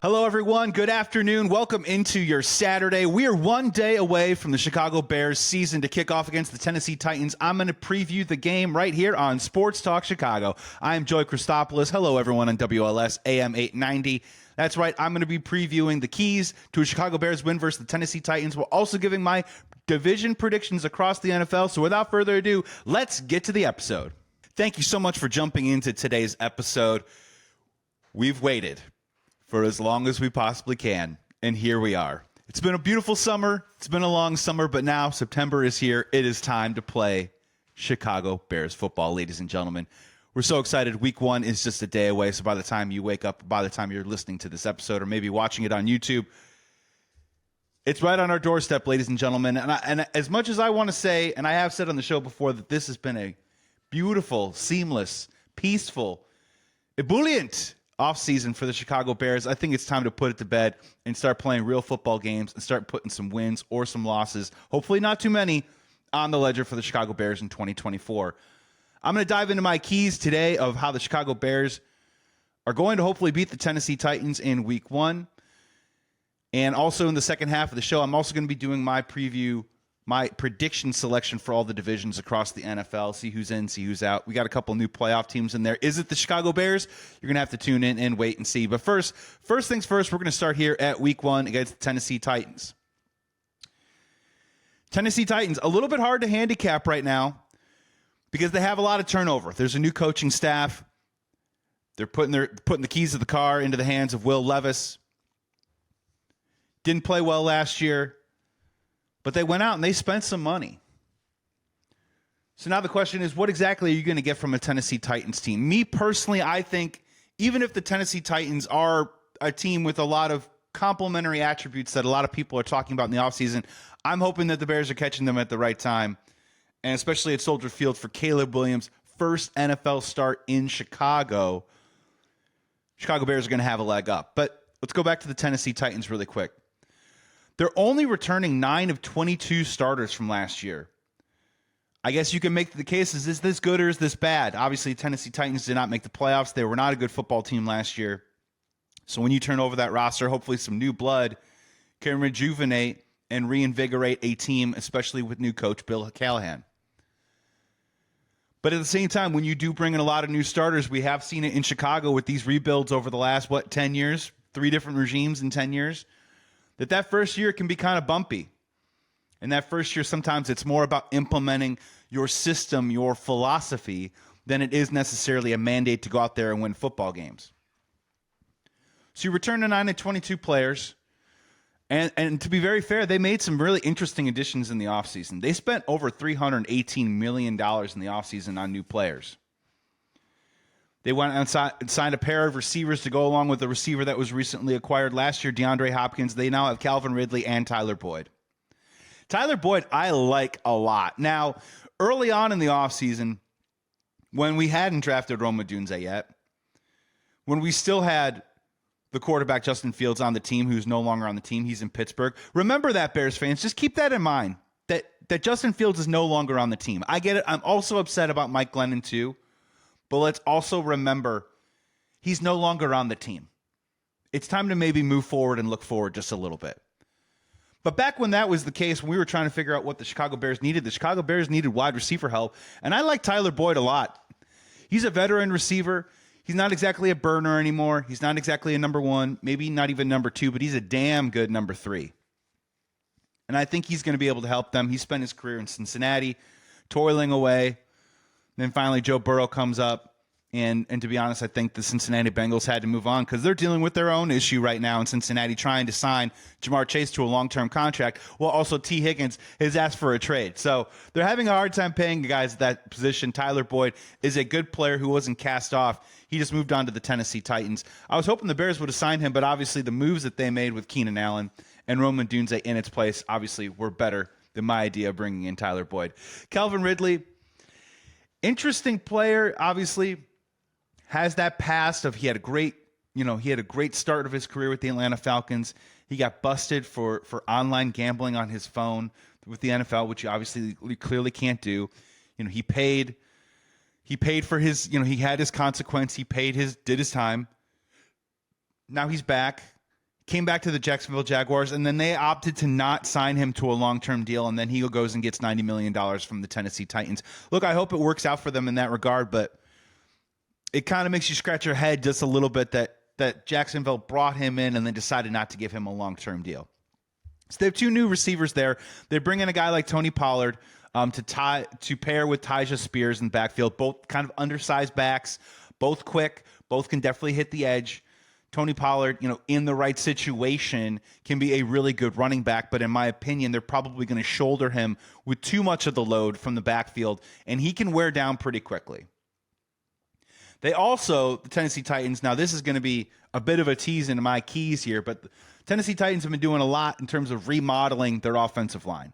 Hello, everyone. Good afternoon. Welcome into your Saturday. We are one day away from the Chicago Bears season to kick off against the Tennessee Titans. I'm going to preview the game right here on Sports Talk Chicago. I am Joey Christopoulos. Hello, everyone on WLS AM 890. That's right. I'm going to be previewing the keys to a Chicago Bears win versus the Tennessee Titans, while also giving my division predictions across the NFL. So without further ado, let's get to the episode. Thank you so much for jumping into today's episode. We've waited for as long as we possibly can, and here we are. It's been a beautiful summer. It's been a long summer, but now September is here. It is time to play Chicago Bears football, ladies and gentlemen. We're so excited. Week 1 is just a day away, so by the time you wake up, by the time you're listening to this episode or maybe watching it on YouTube, it's right on our doorstep, ladies and gentlemen. And as much as I want to say, and I have said on the show before, that this has been a beautiful, seamless, peaceful, ebullient offseason for the Chicago Bears, I think it's time to put it to bed and start playing real football games and start putting some wins or some losses, hopefully not too many, on the ledger for the Chicago Bears in 2024. I'm going to dive into my keys today of how the Chicago Bears are going to hopefully beat the Tennessee Titans in Week 1. And also in the second half of the show, I'm also going to be doing my preview, my prediction selection for all the divisions across the NFL, see who's in, see who's out. We got a couple new playoff teams in there. Is it the Chicago Bears? You're going to have to tune in and wait and see. But first things first, we're going to start here at Week 1 against the Tennessee Titans. Tennessee Titans, a little bit hard to handicap right now because they have a lot of turnover. There's a new coaching staff. They're putting the keys of the car into the hands of Will Levis. Didn't play well last year, but they went out and they spent some money. So now the question is, what exactly are you going to get from a Tennessee Titans team? Me personally, I think even if the Tennessee Titans are a team with a lot of complementary attributes that a lot of people are talking about in the offseason, I'm hoping that the Bears are catching them at the right time, and especially at Soldier Field for Caleb Williams' first NFL start in Chicago. Chicago Bears are going to have a leg up. But let's go back to the Tennessee Titans really quick. They're only returning 9 of 22 starters from last year. I guess you can make the case, is this good or is this bad? Obviously, Tennessee Titans did not make the playoffs. They were not a good football team last year. So when you turn over that roster, hopefully some new blood can rejuvenate and reinvigorate a team, especially with new coach Bill Callahan. But at the same time, when you do bring in a lot of new starters, we have seen it in Chicago with these rebuilds over the last, 10 years? 3 different regimes in 10 years? That first year can be kind of bumpy. And that first year, sometimes it's more about implementing your system, your philosophy, than it is necessarily a mandate to go out there and win football games. So you return to 9 of 22 players. And to be very fair, they made some really interesting additions in the offseason. They spent over $318 million in the offseason on new players. They went and signed a pair of receivers to go along with the receiver that was recently acquired last year, DeAndre Hopkins. They now have Calvin Ridley and Tyler Boyd. Tyler Boyd, I like a lot. Now, early on in the offseason, when we hadn't drafted Rome Odunze yet, when we still had the quarterback Justin Fields on the team, who's no longer on the team, he's in Pittsburgh. Remember that, Bears fans. Just keep that in mind, that Justin Fields is no longer on the team. I get it. I'm also upset about Mike Glennon, too. But let's also remember, he's no longer on the team. It's time to maybe move forward and look forward just a little bit. But back when that was the case, when we were trying to figure out what the Chicago Bears needed wide receiver help. And I like Tyler Boyd a lot. He's a veteran receiver. He's not exactly a burner anymore. He's not exactly a number 1, maybe not even number 2, but he's a damn good number 3. And I think he's going to be able to help them. He spent his career in Cincinnati, toiling away. Then finally, Joe Burrow comes up, and to be honest, I think the Cincinnati Bengals had to move on because they're dealing with their own issue right now in Cincinnati, trying to sign Jamar Chase to a long-term contract, while also T. Higgins has asked for a trade. So they're having a hard time paying the guys at that position. Tyler Boyd is a good player who wasn't cast off. He just moved on to the Tennessee Titans. I was hoping the Bears would have signed him, but obviously the moves that they made with Keenan Allen and Rome Odunze in its place obviously were better than my idea of bringing in Tyler Boyd. Calvin Ridley, interesting player, obviously, has that past of he had a great start of his career with the Atlanta Falcons. He got busted for online gambling on his phone with the NFL, which you obviously clearly can't do. He paid for his, he had his consequence. He did his time. Now he's back. came back to the Jacksonville Jaguars, and then they opted to not sign him to a long-term deal, and then he goes and gets $90 million from the Tennessee Titans. Look, I hope it works out for them in that regard, but it kind of makes you scratch your head just a little bit that Jacksonville brought him in and then decided not to give him a long-term deal. So they have two new receivers there. They bring in a guy like Tony Pollard to pair with Tyjae Spears in the backfield, both kind of undersized backs, both quick, both can definitely hit the edge. Tony Pollard, in the right situation, can be a really good running back, but in my opinion, they're probably going to shoulder him with too much of the load from the backfield, and he can wear down pretty quickly. They also, the Tennessee Titans, now this is going to be a bit of a tease into my keys here, but the Tennessee Titans have been doing a lot in terms of remodeling their offensive line.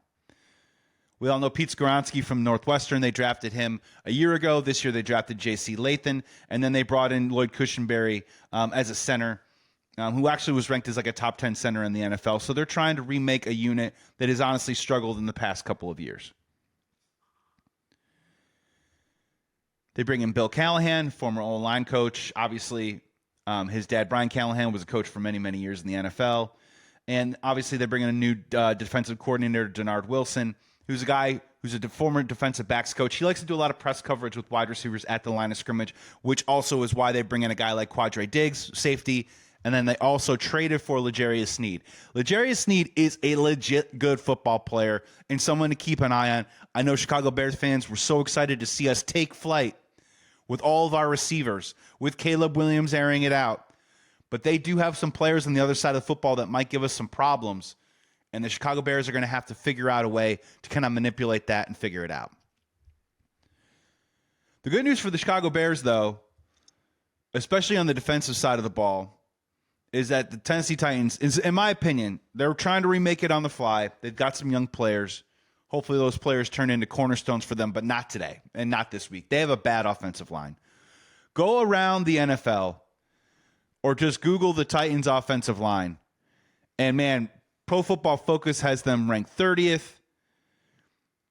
We all know Pete Skoronski from Northwestern. They drafted him a year ago. This year they drafted J.C. Lathan, and then they brought in Lloyd Cushenberry as a center, who actually was ranked as like a top 10 center in the NFL. So they're trying to remake a unit that has honestly struggled in the past couple of years. They bring in Bill Callahan, former O-line coach. Obviously, his dad, Brian Callahan, was a coach for many, many years in the NFL. And obviously, they bring in a new defensive coordinator, Denard Wilson, who's a guy who's a former defensive backs coach. He likes to do a lot of press coverage with wide receivers at the line of scrimmage, which also is why they bring in a guy like Quadre Diggs, safety, and then they also traded for L'Jarius Sneed. L'Jarius Sneed is a legit good football player and someone to keep an eye on. I know Chicago Bears fans were so excited to see us take flight with all of our receivers, with Caleb Williams airing it out. But they do have some players on the other side of the football that might give us some problems. And the Chicago Bears are going to have to figure out a way to kind of manipulate that and figure it out. The good news for the Chicago Bears, though, especially on the defensive side of the ball, is that the Tennessee Titans, in my opinion, they're trying to remake it on the fly. They've got some young players. Hopefully those players turn into cornerstones for them, but not today and not this week. They have a bad offensive line. Go around the NFL or just Google the Titans offensive line. And man, Pro Football Focus has them ranked 30th.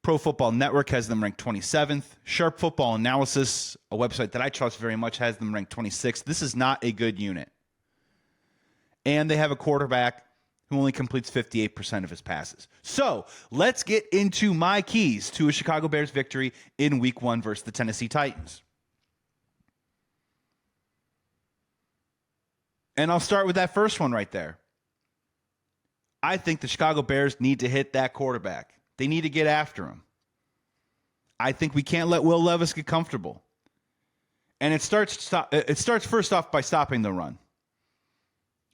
Pro Football Network has them ranked 27th. Sharp Football Analysis, a website that I trust very much, has them ranked 26th. This is not a good unit. And they have a quarterback who only completes 58% of his passes. So let's get into my keys to a Chicago Bears victory in Week 1 versus the Tennessee Titans. And I'll start with that first one right there. I think the Chicago Bears need to hit that quarterback. They need to get after him. I think we can't let Will Levis get comfortable. And it starts first off by stopping the run.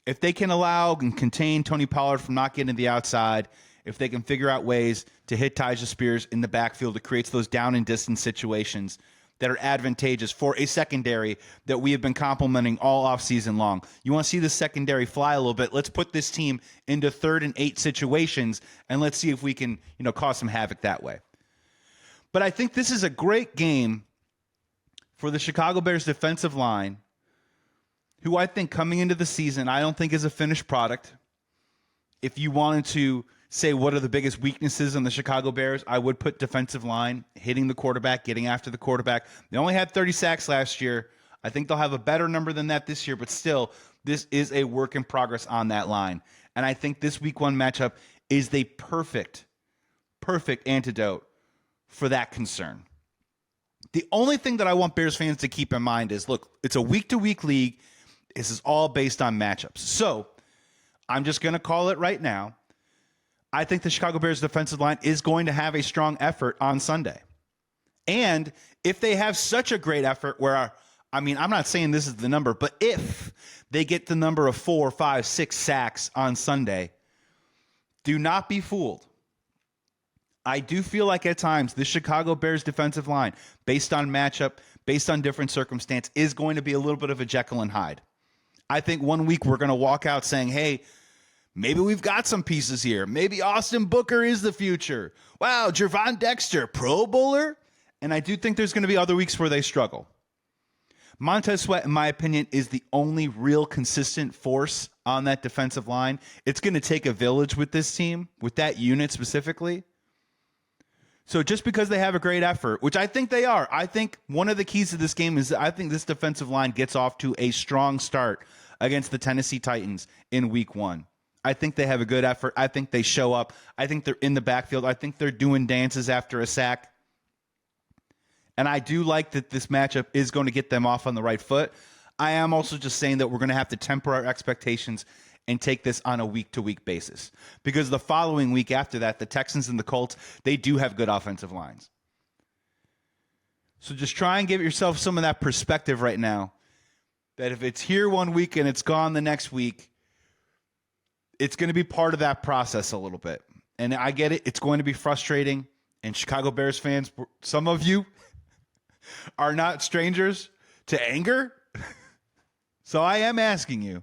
If they can allow and contain Tony Pollard from not getting to the outside, if they can figure out ways to hit Tyjae Spears in the backfield, it creates those down and distance situations that are advantageous for a secondary that we have been complimenting all offseason long. You want to see the secondary fly a little bit? Let's put this team into 3rd and 8 situations, and let's see if we can, cause some havoc that way. But I think this is a great game for the Chicago Bears defensive line, who I think coming into the season, I don't think is a finished product. If you wanted to say what are the biggest weaknesses on the Chicago Bears, I would put defensive line, hitting the quarterback, getting after the quarterback. They only had 30 sacks last year. I think they'll have a better number than that this year, but still, this is a work in progress on that line. And I think this Week 1 matchup is the perfect antidote for that concern. The only thing that I want Bears fans to keep in mind is, look, it's a week-to-week league. This is all based on matchups. So I'm just going to call it right now. I think the Chicago Bears defensive line is going to have a strong effort on Sunday. And if they have such a great effort where, I'm not saying this is the number, but if they get the number of 4, 5, 6 sacks on Sunday, do not be fooled. I do feel like at times the Chicago Bears defensive line, based on matchup, based on different circumstance, is going to be a little bit of a Jekyll and Hyde. I think one week we're going to walk out saying, hey, maybe we've got some pieces here. Maybe Austin Booker is the future. Wow, Gervon Dexter, Pro Bowler? And I do think there's going to be other weeks where they struggle. Montez Sweat, in my opinion, is the only real consistent force on that defensive line. It's going to take a village with this team, with that unit specifically. So just because they have a great effort, which I think they are, I think one of the keys to this game is I think this defensive line gets off to a strong start against the Tennessee Titans in week 1. I think they have a good effort. I think they show up. I think they're in the backfield. I think they're doing dances after a sack. And I do like that this matchup is going to get them off on the right foot. I am also just saying that we're going to have to temper our expectations and take this on a week-to-week basis. Because the following week after that, the Texans and the Colts, they do have good offensive lines. So just try and give yourself some of that perspective right now, that if it's here one week and it's gone the next week, it's going to be part of that process a little bit. And I get it. It's going to be frustrating. And Chicago Bears fans, some of you are not strangers to anger. So I am asking you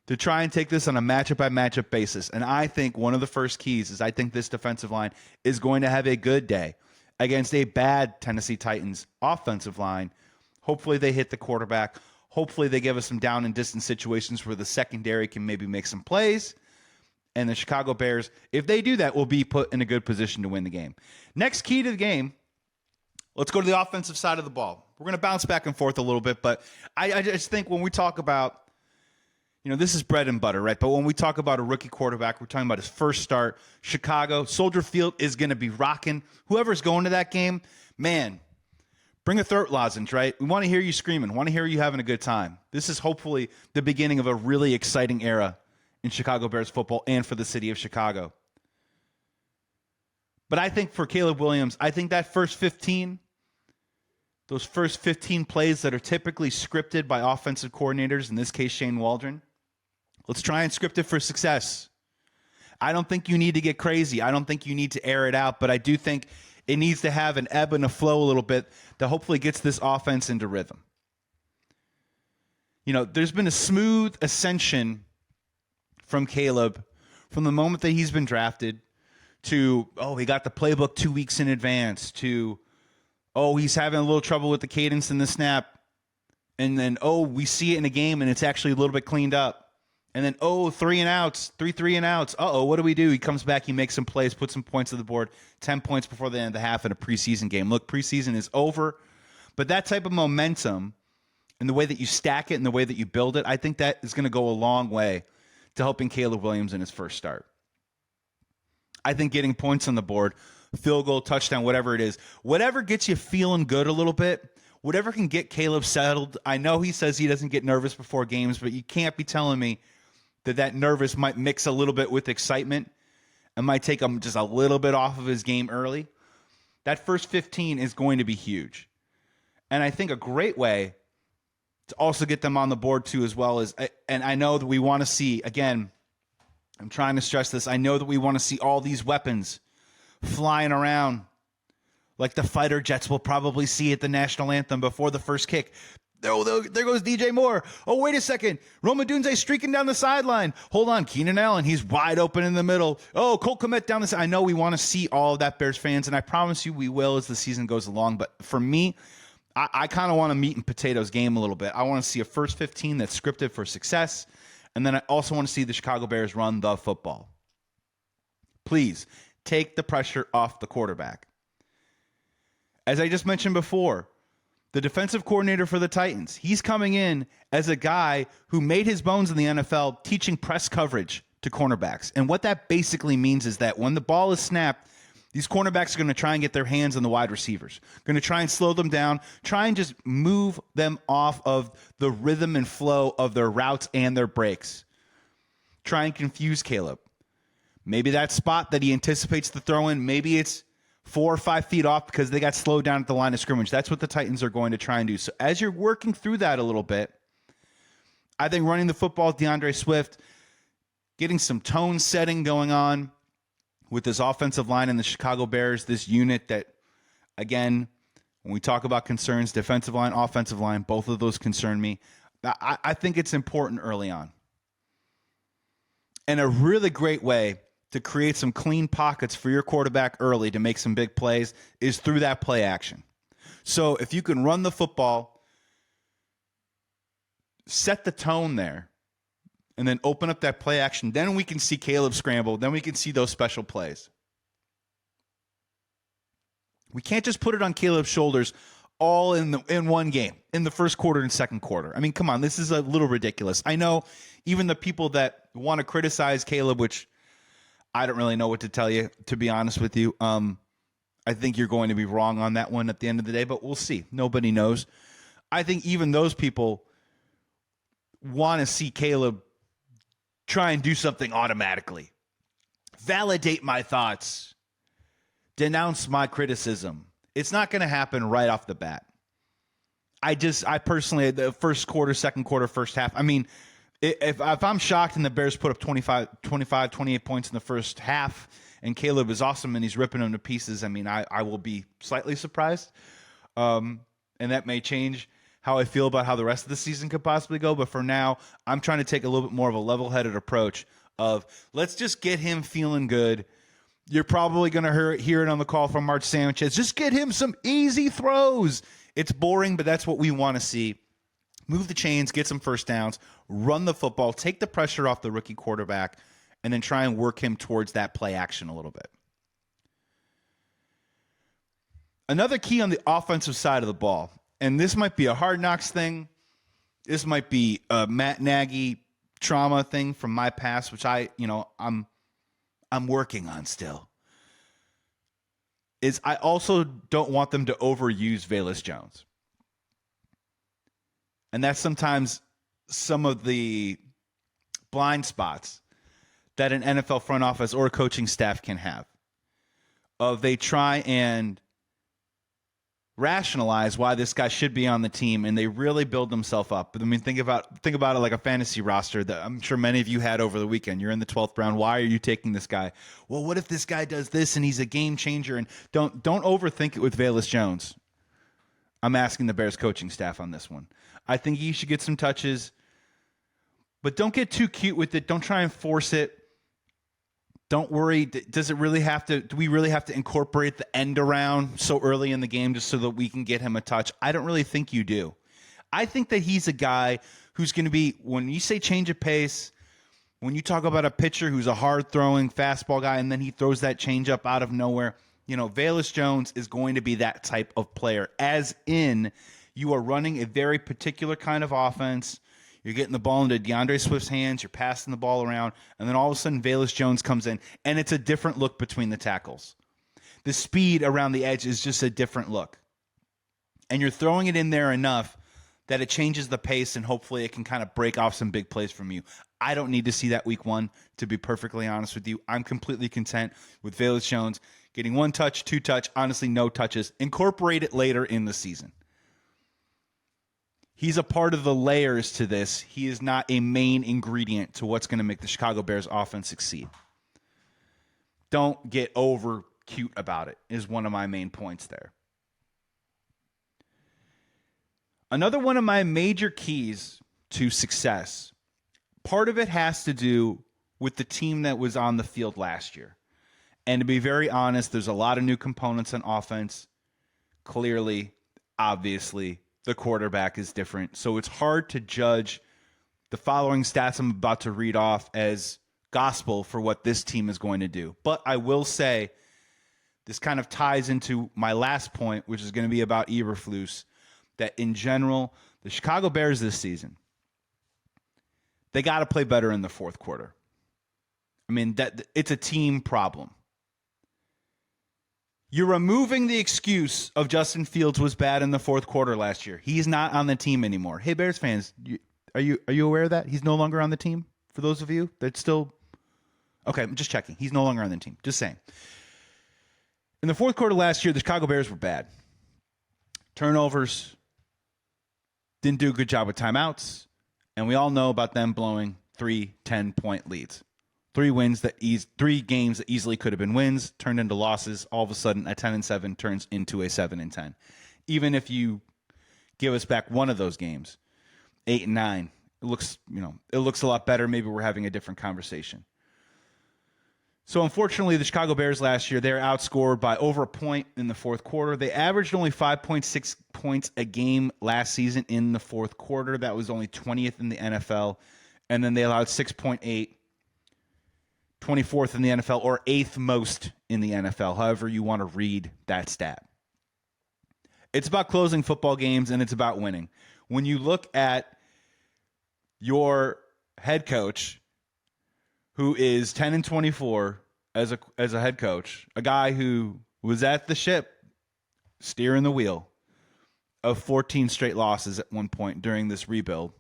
to try and take this on a matchup-by-matchup basis. And I think one of the first keys is I think this defensive line is going to have a good day against a bad Tennessee Titans offensive line. Hopefully they hit the quarterback. Hopefully they give us some down and distance situations where the secondary can maybe make some plays. And the Chicago Bears, if they do that, will be put in a good position to win the game. Next key to the game, let's go to the offensive side of the ball. We're going to bounce back and forth a little bit, but I just think when we talk about, this is bread and butter, right? But when we talk about a rookie quarterback, we're talking about his first start. Chicago, Soldier Field is going to be rocking. Whoever's going to that game, man, bring a throat lozenge, right? We want to hear you screaming. We want to hear you having a good time. This is hopefully the beginning of a really exciting era in Chicago Bears football and for the city of Chicago. But I think for Caleb Williams, I think that those first 15 plays that are typically scripted by offensive coordinators, in this case Shane Waldron, let's try and script it for success. I don't think you need to get crazy. I don't think you need to air it out, but I do think it needs to have an ebb and a flow a little bit that hopefully gets this offense into rhythm. There's been a smooth ascension from Caleb from the moment that he's been drafted to, he got the playbook 2 weeks in advance, to, he's having a little trouble with the cadence in the snap. And then, we see it in a game and it's actually a little bit cleaned up. And then, 3 and outs. What do we do? He comes back, he makes some plays, puts some points on the board, 10 points before the end of the half in a preseason game. Look, preseason is over. But that type of momentum and the way that you stack it and the way that you build it, I think that is going to go a long way to helping Caleb Williams in his first start. I think getting points on the board, field goal, touchdown, whatever it is, whatever gets you feeling good a little bit, whatever can get Caleb settled. I know he says he doesn't get nervous before games, but you can't be telling me that nervous might mix a little bit with excitement and might take him just a little bit off of his game early. That first 15 is going to be huge. And I think a great way to also get them on the board too, as well as, and I know that we want to see, again, I'm trying to stress this, I know that we want to see all these weapons flying around like the fighter jets we'll probably see at the national anthem before the first kick. There goes DJ Moore. Wait a second. Rome Odunze streaking down the sideline. Hold on. Keenan Allen, he's wide open in the middle. Colt Kmet down the side. I know we want to see all of that, Bears fans, and I promise you we will as the season goes along. But for me, I kind of want a meat and potatoes game a little bit. I want to see a first 15 that's scripted for success, and then I also want to see the Chicago Bears run the football. Please, take the pressure off the quarterback. As I just mentioned before, the defensive coordinator for the Titans, he's coming in as a guy who made his bones in the NFL teaching press coverage to cornerbacks. And what that basically means is that when the ball is snapped, these cornerbacks are going to try and get their hands on the wide receivers, going to try and slow them down, try and just move them off of the rhythm and flow of their routes and their breaks. Try and confuse Caleb. Maybe that spot that he anticipates the throw in, maybe it's 4 or 5 feet off because they got slowed down at the line of scrimmage. That's what the Titans are going to try and do. So as you're working through that a little bit, I think running the football with DeAndre Swift, getting some tone setting going on with this offensive line and the Chicago Bears, this unit that, again, when we talk about concerns, defensive line, offensive line, both of those concern me. I think it's important early on. And a really great way to create some clean pockets for your quarterback early to make some big plays is through that play action. So if you can run the football, set the tone there, and then open up that play action, then we can see Caleb scramble, then we can see those special plays. We can't just put it on Caleb's shoulders all in one game, in the first quarter and second quarter. I mean, come on, this is a little ridiculous. I know even the people that want to criticize Caleb, which I don't really know what to tell you, to be honest with you. I think you're going to be wrong on that one at the end of the day, but we'll see. Nobody knows. I think even those people want to see Caleb try and do something automatically. Validate my thoughts. Denounce my criticism. It's not going to happen right off the bat. I personally, the first quarter, second quarter, first half, I mean, if I'm shocked and the Bears put up 28 points in the first half and Caleb is awesome and he's ripping them to pieces, I mean, I will be slightly surprised. And that may change how I feel about how the rest of the season could possibly go. But for now, I'm trying to take a little bit more of a level-headed approach of let's just get him feeling good. You're probably going to hear it on the call from Mark Sanchez. Just get him some easy throws. It's boring, but that's what we want to see. Move the chains, get some first downs, run the football, take the pressure off the rookie quarterback, and then try and work him towards that play action a little bit. Another key on the offensive side of the ball, and this might be a Hard Knocks thing. This might be a Matt Nagy trauma thing from my past, which I'm working on still. Is I also don't want them to overuse Velus Jones. And that's sometimes some of the blind spots that an NFL front office or a coaching staff can have. They try and rationalize why this guy should be on the team, and they really build themselves up. I mean, think about it like a fantasy roster that I'm sure many of you had over the weekend. You're in the 12th round. Why are you taking this guy? Well, what if this guy does this and he's a game changer? And don't overthink it with Velus Jones. I'm asking the Bears coaching staff on this one. I think he should get some touches, but don't get too cute with it. Don't try and force it. Don't worry. Do we really have to incorporate the end around so early in the game just so that we can get him a touch? I don't really think you do. I think that he's a guy who's going to be, when you say change of pace, when you talk about a pitcher who's a hard-throwing fastball guy and then he throws that changeup out of nowhere, Velus Jones is going to be that type of player, as in you are running a very particular kind of offense. You're getting the ball into DeAndre Swift's hands. You're passing the ball around. And then all of a sudden, Velus Jones comes in, and it's a different look between the tackles. The speed around the edge is just a different look. And you're throwing it in there enough that it changes the pace, and hopefully it can kind of break off some big plays from you. I don't need to see that week one, to be perfectly honest with you. I'm completely content with Velus Jones getting 1 touch, 2 touch, honestly no touches. Incorporate it later in the season. He's a part of the layers to this. He is not a main ingredient to what's going to make the Chicago Bears offense succeed. Don't get over cute about it, is one of my main points there. Another one of my major keys to success, part of it has to do with the team that was on the field last year. And to be very honest, there's a lot of new components on offense. Clearly, obviously, the quarterback is different. So it's hard to judge the following stats I'm about to read off as gospel for what this team is going to do. But I will say this kind of ties into my last point, which is going to be about Eberflus, that in general, the Chicago Bears this season, they got to play better in the fourth quarter. I mean, it's a team problem. You're removing the excuse of Justin Fields was bad in the fourth quarter last year. He's not on the team anymore. Hey, Bears fans, are you aware of that? He's no longer on the team? For those of you that still... Okay, I'm just checking. He's no longer on the team. Just saying. In the fourth quarter last year, the Chicago Bears were bad. Turnovers. Didn't do a good job with timeouts. And we all know about them blowing 3 10-point leads. 3 games that easily could have been wins turned into losses. All of a sudden, a 10-7 turns into a 7-10. Even if you give us back one of those games, 8-9, it looks a lot better. Maybe we're having a different conversation. So unfortunately, the Chicago Bears last year, they're outscored by over a point in the fourth quarter. They averaged only 5.6 points a game last season in the fourth quarter. That was only 20th in the NFL. And then they allowed 6.8. 24th in the NFL, or 8th most in the NFL, however you want to read that stat. It's about closing football games, and it's about winning. When you look at your head coach, who is 10-24 as a head coach, a guy who was at the ship steering the wheel of 14 straight losses at one point during this rebuild.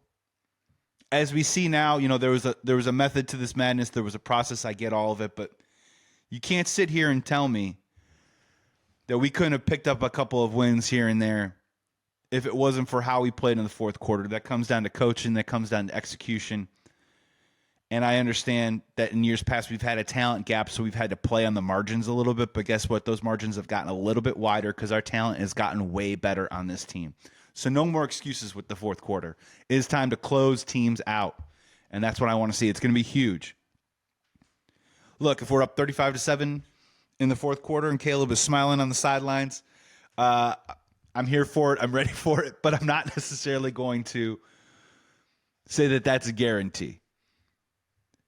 As we see now, there was a method to this madness. There was a process. I get all of it, but you can't sit here and tell me that we couldn't have picked up a couple of wins here and there if it wasn't for how we played in the fourth quarter. That comes down to coaching. That comes down to execution. And I understand that in years past we've had a talent gap, so we've had to play on the margins a little bit. But guess what? Those margins have gotten a little bit wider because our talent has gotten way better on this team. So no more excuses with the fourth quarter. It is time to close teams out. And that's what I want to see. It's going to be huge. Look, if we're up 35-7 in the fourth quarter and Caleb is smiling on the sidelines, I'm here for it. I'm ready for it. But I'm not necessarily going to say that that's a guarantee.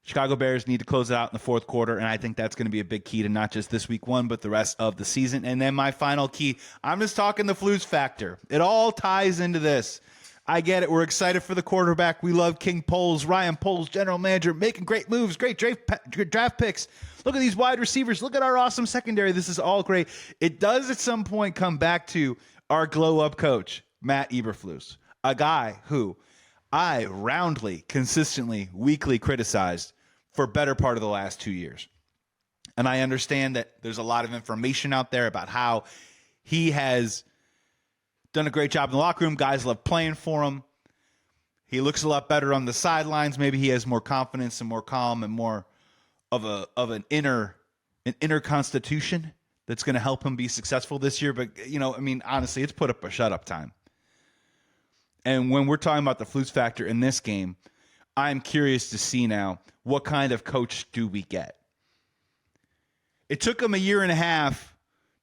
Chicago Bears need to close it out in the fourth quarter, and I think that's going to be a big key to not just this week one, but the rest of the season. And then my final key, I'm just talking the Flues factor. It all ties into this. I get it. We're excited for the quarterback. We love King Poles, Ryan Poles, general manager, making great moves, great draft picks. Look at these wide receivers. Look at our awesome secondary. This is all great. It does at some point come back to our glow-up coach, Matt Eberflus, a guy who I roundly, consistently, weekly criticized for better part of the last 2 years. And I understand that there's a lot of information out there about how he has done a great job in the locker room. Guys love playing for him. He looks a lot better on the sidelines. Maybe he has more confidence and more calm and more of an inner constitution that's going to help him be successful this year. But, honestly, it's put up or shut up time. And when we're talking about the Flues factor in this game, I'm curious to see now what kind of coach do we get. It took him a year and a half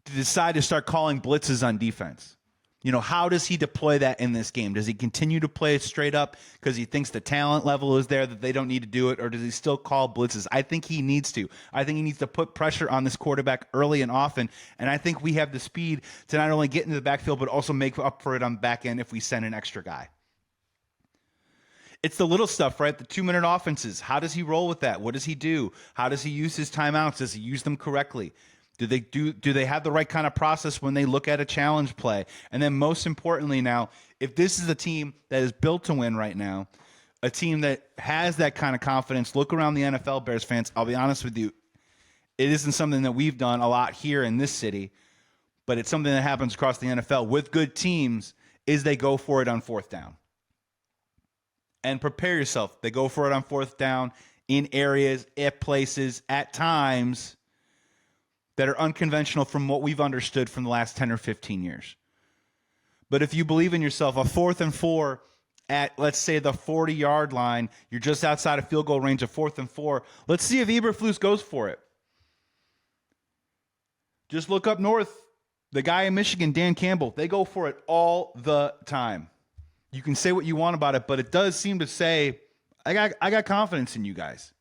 to decide to start calling blitzes on defense. How does he deploy that in this game? Does he continue to play it straight up because he thinks the talent level is there that they don't need to do it, or does he still call blitzes? I think he needs to. I think he needs to put pressure on this quarterback early and often, and I think we have the speed to not only get into the backfield but also make up for it on the back end if we send an extra guy. It's the little stuff, right? The 2-minute offenses. How does he roll with that? What does he do? How does he use his timeouts? Does he use them correctly? Do they have the right kind of process when they look at a challenge play? And then most importantly now, if this is a team that is built to win right now, a team that has that kind of confidence, look around the NFL, Bears fans. I'll be honest with you, it isn't something that we've done a lot here in this city, but it's something that happens across the NFL with good teams, is they go for it on fourth down. And prepare yourself. They go for it on fourth down in areas, at places, at times that are unconventional from what we've understood from the last 10 or 15 years. But if you believe in yourself, a 4th and 4 at, let's say, the 40-yard line, you're just outside of field goal range of 4th and 4. Let's see if Eberflus goes for it. Just look up north. The guy in Michigan, Dan Campbell, they go for it all the time. You can say what you want about it, but it does seem to say, I got confidence in you guys.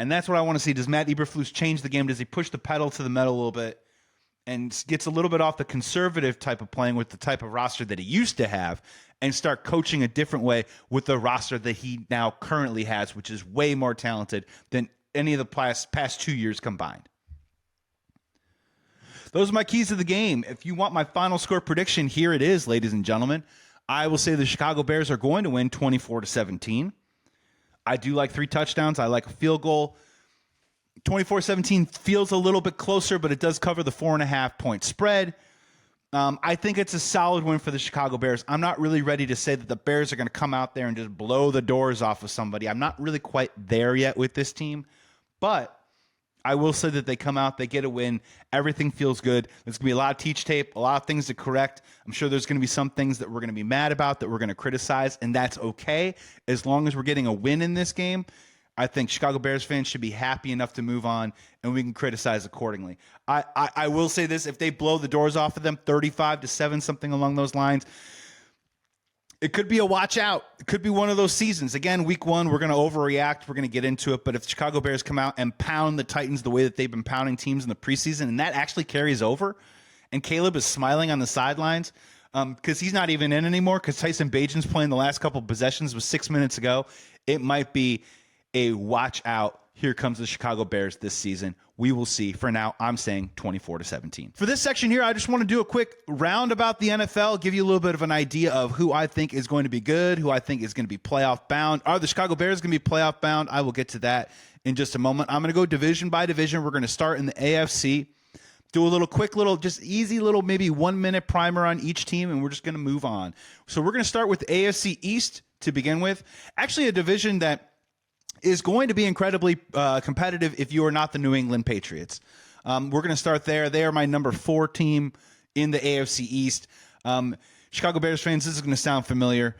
And that's what I want to see. Does Matt Eberflus change the game? Does he push the pedal to the metal a little bit and gets a little bit off the conservative type of playing with the type of roster that he used to have and start coaching a different way with the roster that he now currently has, which is way more talented than any of the past 2 years combined? Those are my keys to the game. If you want my final score prediction, here it is, ladies and gentlemen. I will say the Chicago Bears are going to win 24-17. I do like 3 touchdowns. I like a field goal. 24-17 feels a little bit closer, but it does cover the 4.5-point spread. I think it's a solid win for the Chicago Bears. I'm not really ready to say that the Bears are going to come out there and just blow the doors off of somebody. I'm not really quite there yet with this team, but I will say that they come out, they get a win, everything feels good. There's going to be a lot of teach tape, a lot of things to correct. I'm sure there's going to be some things that we're going to be mad about, that we're going to criticize, and that's okay. As long as we're getting a win in this game, I think Chicago Bears fans should be happy enough to move on, and we can criticize accordingly. I will say this, if they blow the doors off of them, 35-7, something along those lines, it could be a watch out. It could be one of those seasons. Again, week 1, we're going to overreact. We're going to get into it. But if the Chicago Bears come out and pound the Titans the way that they've been pounding teams in the preseason, and that actually carries over, and Caleb is smiling on the sidelines because he's not even in anymore because Tyson Bagent's playing the last couple possessions was 6 minutes ago. It might be a watch out. Here comes the Chicago Bears this season. We will see. For now, I'm saying 24-17. For this section here, I just want to do a quick round about the NFL, give you a little bit of an idea of who I think is going to be good, who I think is going to be playoff bound. Are the Chicago Bears going to be playoff bound? I will get to that in just a moment. I'm going to go division by division. We're going to start in the AFC. Do a little quick little, just easy little, maybe 1 minute primer on each team, and we're just going to move on. So we're going to start with the AFC East to begin with. Actually, a division that is going to be incredibly competitive if you are not the New England Patriots. We're going to start there. They are my number 4 team in the AFC East. Chicago Bears fans, this is going to sound familiar.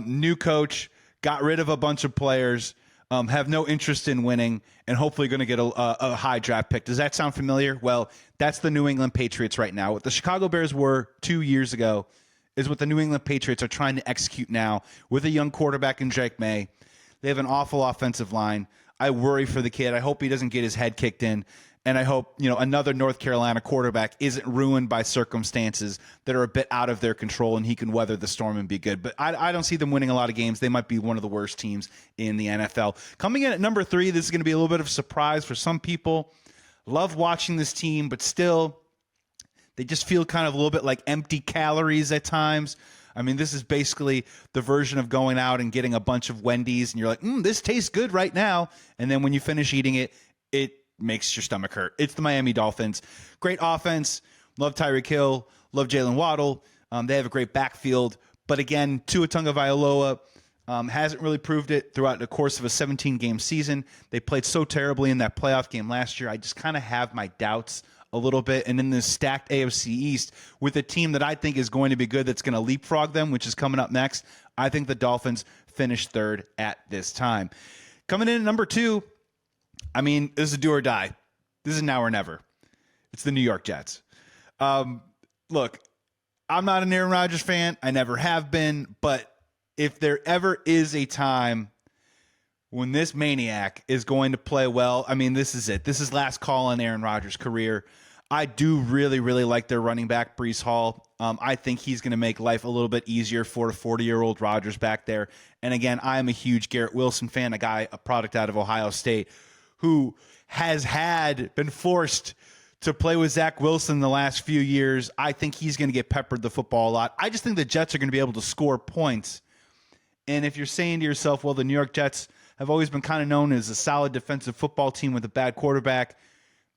New coach, got rid of a bunch of players, have no interest in winning, and hopefully going to get a high draft pick. Does that sound familiar? Well, that's the New England Patriots right now. What the Chicago Bears were 2 years ago is what the New England Patriots are trying to execute now with a young quarterback in Drake May. They have an awful offensive line. I worry for the kid. I hope he doesn't get his head kicked in. And I hope, another North Carolina quarterback isn't ruined by circumstances that are a bit out of their control and he can weather the storm and be good. But I don't see them winning a lot of games. They might be one of the worst teams in the NFL. Coming in at number 3, this is going to be a little bit of a surprise for some people. Love watching this team, but still, they just feel kind of a little bit like empty calories at times. I mean, this is basically the version of going out and getting a bunch of Wendy's, and you're like, this tastes good right now. And then when you finish eating it, it makes your stomach hurt. It's the Miami Dolphins. Great offense. Love Tyreek Hill. Love Jalen Waddle. They have a great backfield. But again, Tua Tagovailoa hasn't really proved it throughout the course of a 17-game season. They played so terribly in that playoff game last year. I just kind of have my doubts a little bit. And in this stacked AFC East with a team that I think is going to be good, that's going to leapfrog them, which is coming up next, I think the Dolphins finish 3rd at this time. Coming in at number 2, I mean, this is a do or die. This is now or never. It's the New York Jets. Look, I'm not an Aaron Rodgers fan. I never have been. But if there ever is a time when this maniac is going to play well, I mean, this is it. This is last call on Aaron Rodgers' career. I do really, really like their running back, Breece Hall. I think he's going to make life a little bit easier for a 40-year-old Rodgers back there. And again, I am a huge Garrett Wilson fan, a product out of Ohio State, who has been forced to play with Zach Wilson the last few years. I think he's going to get peppered the football a lot. I just think the Jets are going to be able to score points. And if you're saying to yourself, well, the New York Jets have always been kind of known as a solid defensive football team with a bad quarterback,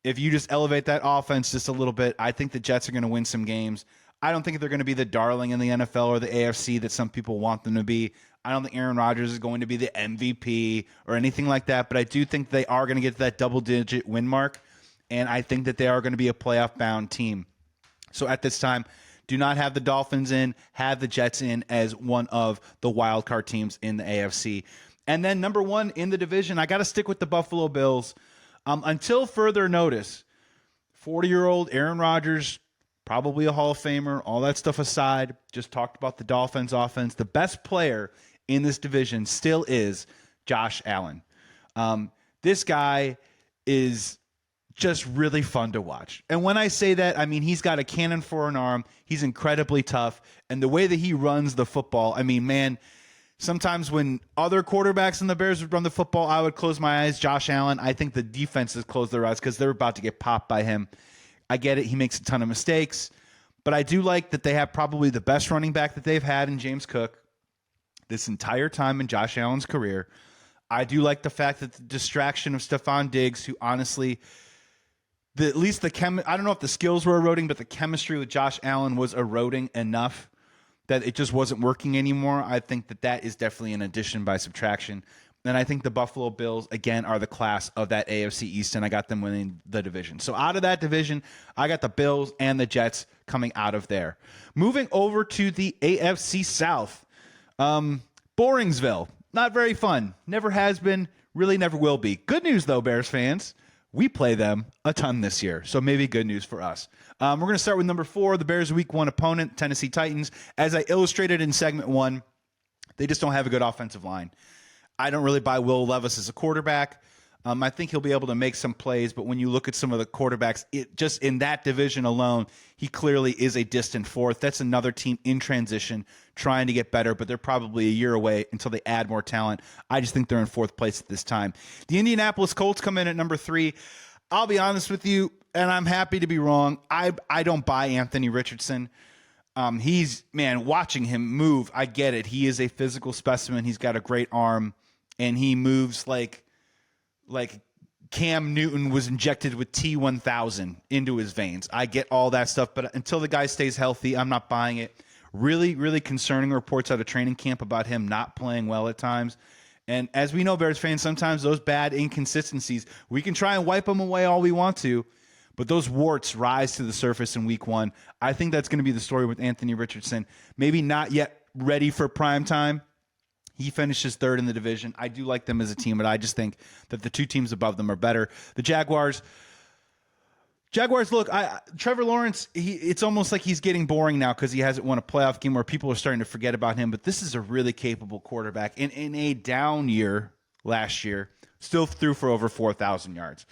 if you just elevate that offense just a little bit, I think the Jets are going to win some games. I don't think they're going to be the darling in the NFL or the AFC that some people want them to be. I don't think Aaron Rodgers is going to be the MVP or anything like that, but I do think they are going to get to that double-digit win mark, and I think that they are going to be a playoff-bound team. So at this time, do not have the Dolphins in, have the Jets in as one of the wild card teams in the AFC. And then number 1 in the division, I got to stick with the Buffalo Bills. Until further notice, 40-year-old Aaron Rodgers, probably a Hall of Famer, all that stuff aside, just talked about the Dolphins offense. The best player in this division still is Josh Allen. This guy is just really fun to watch. And when I say that, I mean, he's got a cannon for an arm. He's incredibly tough. And the way that he runs the football, I mean, man, sometimes when other quarterbacks in the Bears would run the football, I would close my eyes. Josh Allen, I think the defenses close their eyes because they're about to get popped by him. I get it. He makes a ton of mistakes. But I do like that they have probably the best running back that they've had in James Cook this entire time in Josh Allen's career. I do like the fact that the distraction of Stephon Diggs, who honestly, I don't know if the skills were eroding, but the chemistry with Josh Allen was eroding enough that it just wasn't working anymore. I think that is definitely an addition by subtraction. And I think the Buffalo Bills, again, are the class of that AFC East, and I got them winning the division. So out of that division, I got the Bills and the Jets coming out of there. Moving over to the AFC South, Boringsville, not very fun. Never has been, really never will be. Good news, though, Bears fans. We play them a ton this year, so maybe good news for us. We're going to start with number 4, the Bears' Week 1 opponent, Tennessee Titans. As I illustrated in segment 1, they just don't have a good offensive line. I don't really buy Will Levis as a quarterback. I think he'll be able to make some plays, but when you look at some of the quarterbacks, it just in that division alone, he clearly is a distant fourth. That's another team in transition trying to get better, but they're probably a year away until they add more talent. I just think they're in fourth place at this time. The Indianapolis Colts come in at number 3. I'll be honest with you, and I'm happy to be wrong. I don't buy Anthony Richardson. Watching him move, I get it. He is a physical specimen. He's got a great arm, and he moves like Cam Newton was injected with T1000 into his veins. I get all that stuff, but until the guy stays healthy, I'm not buying it. Really, really concerning reports out of training camp about him not playing well at times. And as we know, Bears fans, sometimes those bad inconsistencies, we can try and wipe them away all we want to, but those warts rise to the surface in week 1. I think that's going to be the story with Anthony Richardson. Maybe not yet ready for prime time. He finishes 3rd in the division. I do like them as a team, but I just think that the 2 teams above them are better. The Jaguars, look, Trevor Lawrence, it's almost like he's getting boring now because he hasn't won a playoff game where people are starting to forget about him, but this is a really capable quarterback. And in a down year last year, still threw for over 4,000 yards.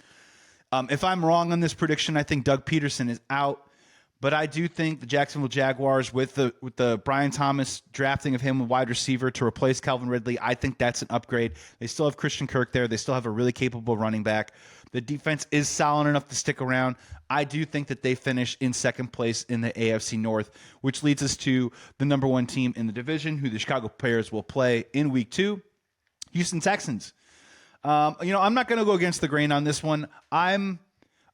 If I'm wrong on this prediction, I think Doug Peterson is out. But I do think the Jacksonville Jaguars, with the Brian Thomas drafting of him a wide receiver to replace Calvin Ridley, I think that's an upgrade. They still have Christian Kirk there. They still have a really capable running back. The defense is solid enough to stick around. I do think that they finish in 2nd place in the AFC North, which leads us to the number 1 team in the division, who the Chicago Bears will play in week 2, Houston Texans. I'm not going to go against the grain on this one. I'm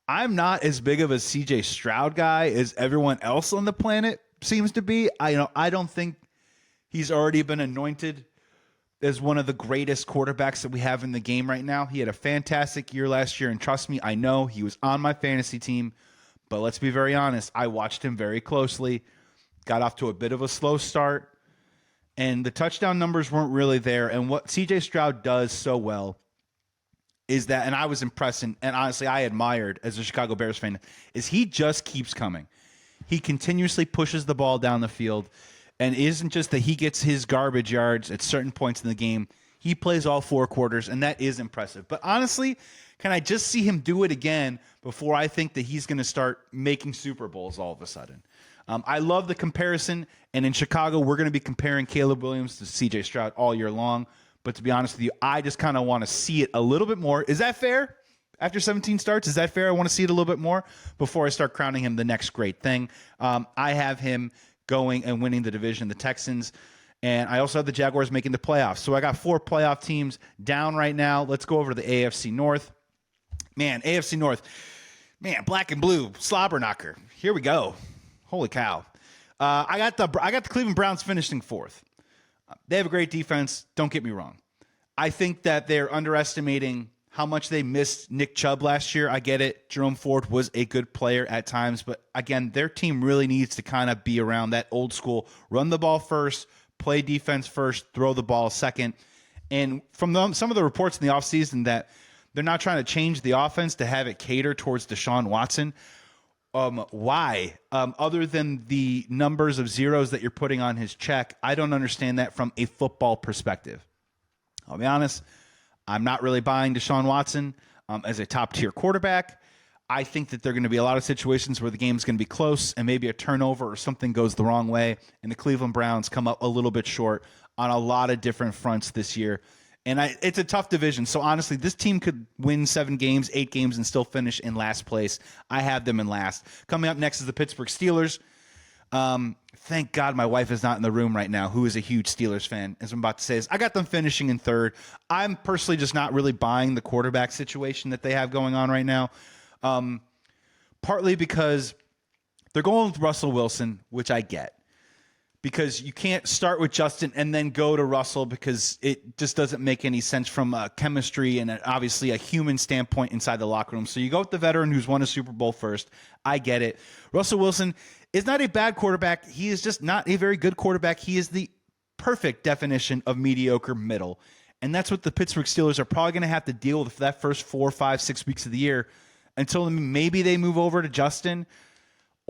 not as big of a CJ Stroud guy as everyone else on the planet seems to be. I don't think he's already been anointed as one of the greatest quarterbacks that we have in the game right now. He had a fantastic year last year, and trust me, I know he was on my fantasy team, but let's be very honest. I watched him very closely, got off to a bit of a slow start, and the touchdown numbers weren't really there. And what CJ Stroud does so well is that, and I was impressed, and honestly I admired as a Chicago Bears fan, is he just keeps coming. He continuously pushes the ball down the field, and it isn't just that he gets his garbage yards at certain points in the game. He plays all 4 quarters, and that is impressive. But honestly, can I just see him do it again before I think that he's going to start making Super Bowls all of a sudden? I love the comparison, and in Chicago, we're going to be comparing Caleb Williams to CJ Stroud all year long. But to be honest with you, I just kind of want to see it a little bit more. Is that fair? After 17 starts, is that fair? I want to see it a little bit more before I start crowning him the next great thing. I have him going and winning the division, the Texans. And I also have the Jaguars making the playoffs. So I got 4 playoff teams down right now. Let's go over to the AFC North. Man, AFC North. Man, black and blue, slobber knocker. Here we go. Holy cow. I got the Cleveland Browns finishing 4th. They have a great defense. Don't get me wrong. I think that they're underestimating how much they missed Nick Chubb last year. I get it. Jerome Ford was a good player at times. But again, their team really needs to kind of be around that old school, run the ball first, play defense first, throw the ball second. And from some of the reports in the offseason that they're not trying to change the offense to have it cater towards Deshaun Watson. Why? Other than the numbers of zeros that you're putting on his check, I don't understand that from a football perspective. I'll be honest, I'm not really buying Deshaun Watson as a top-tier quarterback. I think that there are going to be a lot of situations where the game's going to be close and maybe a turnover or something goes the wrong way, and the Cleveland Browns come up a little bit short on a lot of different fronts this year. And it's a tough division. So, honestly, this team could win 7 games, 8 games, and still finish in last place. I have them in last. Coming up next is the Pittsburgh Steelers. Thank God my wife is not in the room right now, who is a huge Steelers fan. As I'm about to say is, I got them finishing in 3rd. I'm personally just not really buying the quarterback situation that they have going on right now. Partly because they're going with Russell Wilson, which I get. Because you can't start with Justin and then go to Russell because it just doesn't make any sense from a chemistry and obviously a human standpoint inside the locker room. So you go with the veteran who's won a Super Bowl first. I get it. Russell Wilson is not a bad quarterback. He is just not a very good quarterback. He is the perfect definition of mediocre middle. And that's what the Pittsburgh Steelers are probably going to have to deal with for that first 4, 5, 6 weeks of the year until maybe they move over to Justin.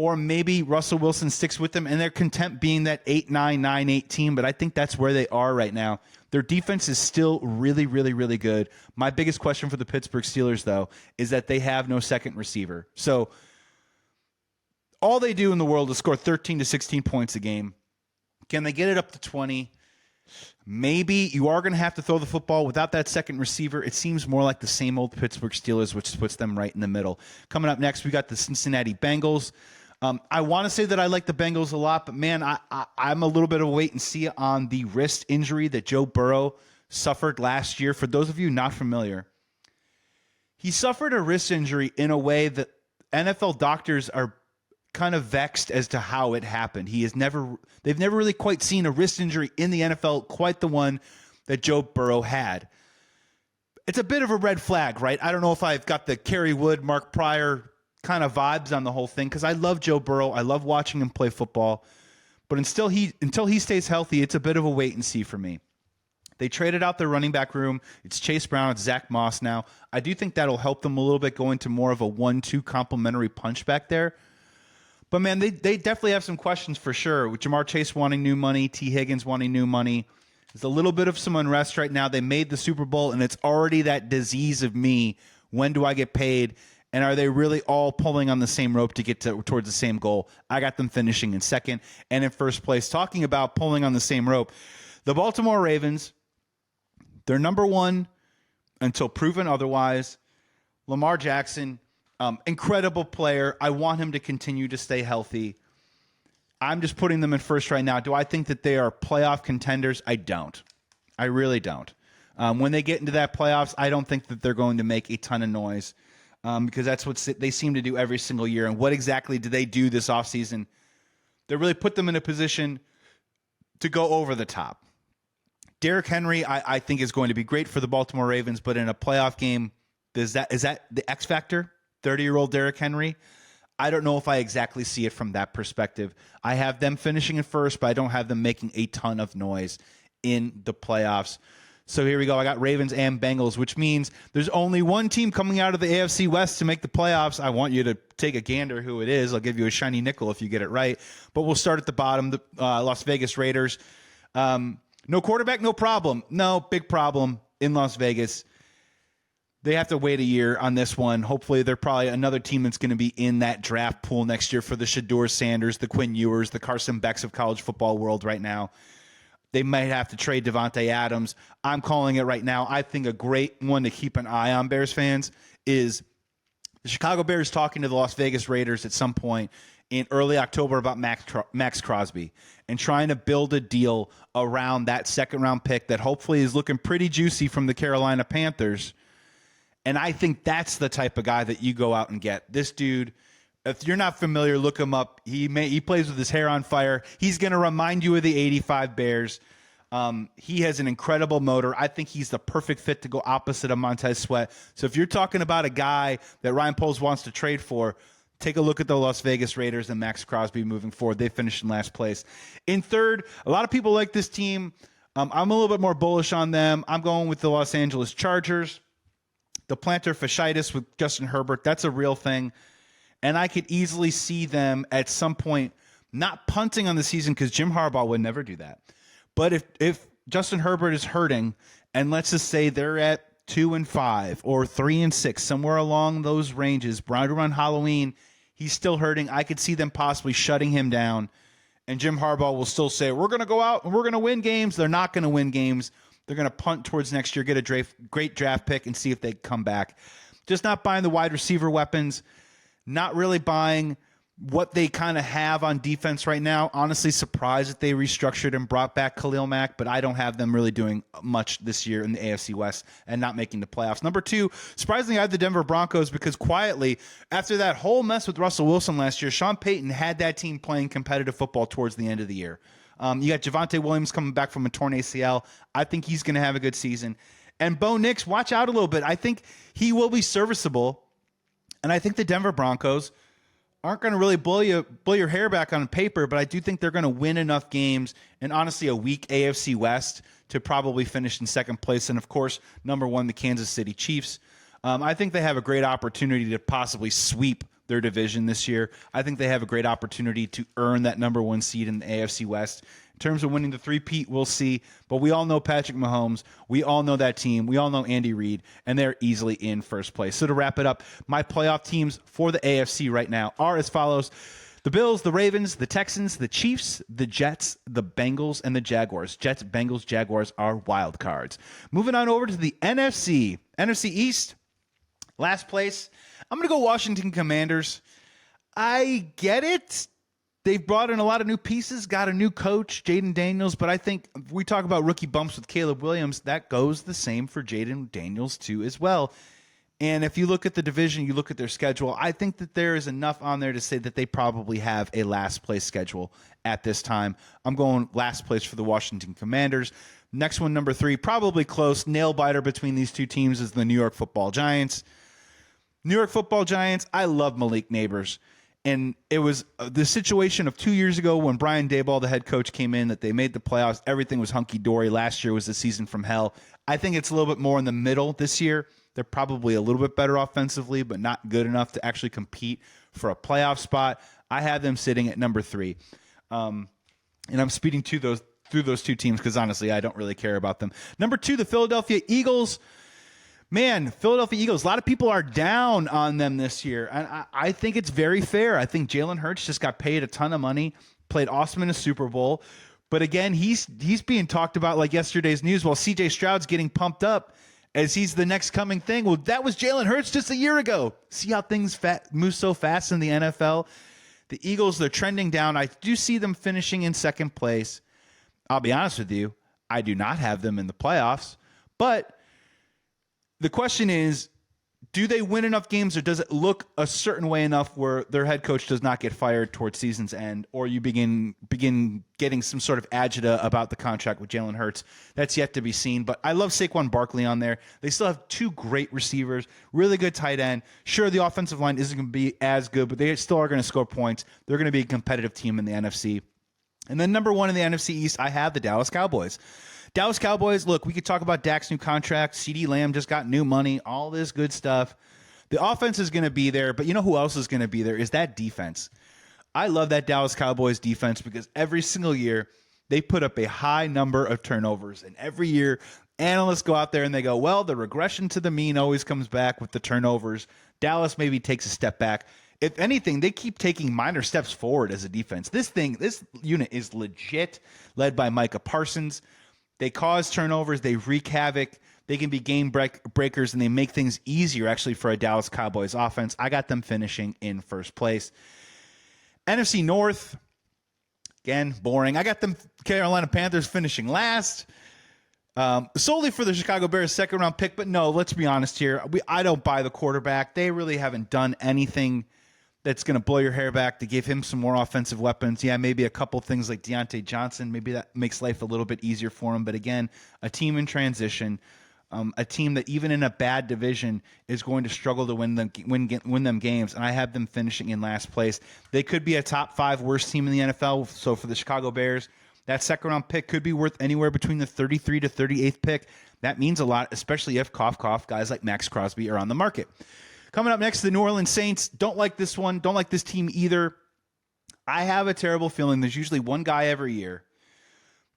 or maybe Russell Wilson sticks with them and they're content being that 8-9, 9-8 team, but I think that's where they are right now. Their defense is still really, really, really good. My biggest question for the Pittsburgh Steelers, though, is that they have no second receiver. So all they do in the world is score 13 to 16 points a game. Can they get it up to 20? Maybe. You are going to have to throw the football. Without that second receiver, it seems more like the same old Pittsburgh Steelers, which puts them right in the middle. Coming up next, we got the Cincinnati Bengals. I want to say that I like the Bengals a lot, but man, I'm a little bit of a wait and see on the wrist injury that Joe Burrow suffered last year. For those of you not familiar, he suffered a wrist injury in a way that NFL doctors are kind of vexed as to how it happened. They've never really quite seen a wrist injury in the NFL, quite the one that Joe Burrow had. It's a bit of a red flag, right? I don't know if I've got the Kerry Wood, Mark Pryor kind of vibes on the whole thing, because I love Joe Burrow. I love watching him play football. But until he stays healthy, it's a bit of a wait and see for me. They traded out their running back room. It's Chase Brown, it's Zach Moss now. I do think that'll help them a little bit go into more of a 1-2 complementary punch back there. But, man, they definitely have some questions for sure. With Jamar Chase wanting new money, T. Higgins wanting new money. There's a little bit of some unrest right now. They made the Super Bowl, and it's already that disease of me. When do I get paid? And are they really all pulling on the same rope to get towards the same goal? I got them finishing in second and in first place. Talking about pulling on the same rope, the Baltimore Ravens, they're number one until proven otherwise. Lamar Jackson, incredible player. I want him to continue to stay healthy. I'm just putting them in first right now. Do I think that they are playoff contenders? I don't. I really don't. When they get into that playoffs, I don't think that they're going to make a ton of noise. Because that's what they seem to do every single year. And what exactly do they do this offseason that really put them in a position to go over the top? Derrick Henry, I think, is going to be great for the Baltimore Ravens, but in a playoff game, is that the X factor? 30-year-old Derrick Henry? I don't know if I exactly see it from that perspective. I have them finishing in first, but I don't have them making a ton of noise in the playoffs. So here we go. I got Ravens and Bengals, which means there's only one team coming out of the AFC West to make the playoffs. I want you to take a gander who it is. I'll give you a shiny nickel if you get it right. But we'll start at the bottom, the Las Vegas Raiders. No quarterback, no problem. No, big problem in Las Vegas. They have to wait a year on this one. Hopefully, they're probably another team that's going to be in that draft pool next year for the Shador Sanders, the Quinn Ewers, the Carson Becks of college football world right now. They might have to trade Devontae Adams. I'm calling it right now. I think a great one to keep an eye on, Bears fans, is the Chicago Bears talking to the Las Vegas Raiders at some point in early October about Max Crosby and trying to build a deal around that second-round pick that hopefully is looking pretty juicy from the Carolina Panthers. And I think that's the type of guy that you go out and get. This dude, if you're not familiar, look him up. He plays with his hair on fire. He's going to remind you of the 85 Bears. He has an incredible motor. I think he's the perfect fit to go opposite of Montez Sweat. So if you're talking about a guy that Ryan Poles wants to trade for, take a look at the Las Vegas Raiders and Max Crosby moving forward. They finished in last place. In third, a lot of people like this team. I'm a little bit more bullish on them. I'm going with the Los Angeles Chargers. The plantar fasciitis with Justin Herbert, that's a real thing. And I could easily see them at some point not punting on the season, because Jim Harbaugh would never do that. But if Justin Herbert is hurting, and let's just say they're at 2-5 or 3-6, somewhere along those ranges, right around Halloween, he's still hurting. I could see them possibly shutting him down. And Jim Harbaugh will still say, we're going to go out and we're going to win games. They're not going to win games. They're going to punt towards next year, get a great draft pick, and see if they come back. Just not buying the wide receiver weapons, not really buying what they kind of have on defense right now. Honestly, surprised that they restructured and brought back Khalil Mack, but I don't have them really doing much this year in the AFC West and not making the playoffs. Number two, surprisingly, I have the Denver Broncos, because quietly, after that whole mess with Russell Wilson last year, Sean Payton had that team playing competitive football towards the end of the year. You got Javonte Williams coming back from a torn ACL. I think he's going to have a good season. And Bo Nix, watch out a little bit. I think he will be serviceable. And I think the Denver Broncos aren't going to really blow your hair back on paper, but I do think they're going to win enough games, and honestly a weak AFC West, to probably finish in second place. And, of course, number one, the Kansas City Chiefs. I think they have a great opportunity to possibly sweep their division this year. I think they have a great opportunity to earn that number 1 seed in the AFC West. In terms of winning the three-peat, we'll see. But we all know Patrick Mahomes. We all know that team. We all know Andy Reid, and they're easily in first place. So to wrap it up, my playoff teams for the AFC right now are as follows. The Bills, the Ravens, the Texans, the Chiefs, the Jets, the Bengals, and the Jaguars. Jets, Bengals, Jaguars are wild cards. Moving on over to the NFC. NFC East, last place. I'm going to go Washington Commanders. I get it. They've brought in a lot of new pieces, got a new coach, Jaden Daniels, but I think if we talk about rookie bumps with Caleb Williams, that goes the same for Jaden Daniels too as well. And if you look at the division, you look at their schedule, I think that there is enough on there to say that they probably have a last place schedule at this time. I'm going last place for the Washington Commanders. Next one, number 3, probably close. Nail biter between these two teams is the New York Football Giants. New York Football Giants, I love Malik Neighbors. And it was the situation of 2 years ago when Brian Daboll, the head coach, came in, that they made the playoffs. Everything was hunky-dory. Last year was the season from hell. I think it's a little bit more in the middle this year. They're probably a little bit better offensively, but not good enough to actually compete for a playoff spot. I have them sitting at number 3. And I'm speeding through those two teams because, honestly, I don't really care about them. Number 2, the Philadelphia Eagles. Man, Philadelphia Eagles, a lot of people are down on them this year. And I think it's very fair. I think Jalen Hurts just got paid a ton of money, played awesome in a Super Bowl. But again, he's being talked about like yesterday's news while C.J. Stroud's getting pumped up as he's the next coming thing. Well, that was Jalen Hurts just a year ago. See how things move so fast in the NFL? The Eagles, they're trending down. I do see them finishing in second place. I'll be honest with you, I do not have them in the playoffs. But the question is, do they win enough games, or does it look a certain way enough where their head coach does not get fired towards season's end, or you begin getting some sort of agita about the contract with Jalen Hurts? That's yet to be seen. But I love Saquon Barkley on there. They still have 2 great receivers, really good tight end. Sure, the offensive line isn't going to be as good, but they still are going to score points. They're going to be a competitive team in the NFC. And then number 1 in the NFC East, I have the Dallas Cowboys. Dallas Cowboys, look, we could talk about Dak's new contract. CeeDee Lamb just got new money, all this good stuff. The offense is going to be there, but you know who else is going to be there is that defense. I love that Dallas Cowboys defense because every single year they put up a high number of turnovers. And every year analysts go out there and they go, well, the regression to the mean always comes back with the turnovers. Dallas maybe takes a step back. If anything, they keep taking minor steps forward as a defense. This unit is legit, led by Micah Parsons. They cause turnovers. They wreak havoc. They can be game breakers, and they make things easier, actually, for a Dallas Cowboys offense. I got them finishing in first place. NFC North, again, boring. I got them Carolina Panthers finishing last, solely for the Chicago Bears second-round pick. But no, let's be honest here. I don't buy the quarterback. They really haven't done anything that's going to blow your hair back to give him some more offensive weapons. Yeah, maybe a couple things like Deontay Johnson. Maybe that makes life a little bit easier for him. But again, a team in transition, a team that even in a bad division is going to struggle to win them games. And I have them finishing in last place. They could be a top 5 worst team in the NFL. So for the Chicago Bears, that second-round pick could be worth anywhere between the 33 to 38th pick. That means a lot, especially if, cough, cough, guys like Max Crosby are on the market. Coming up next, the New Orleans Saints. Don't like this one. Don't like this team either. I have a terrible feeling there's usually one guy every year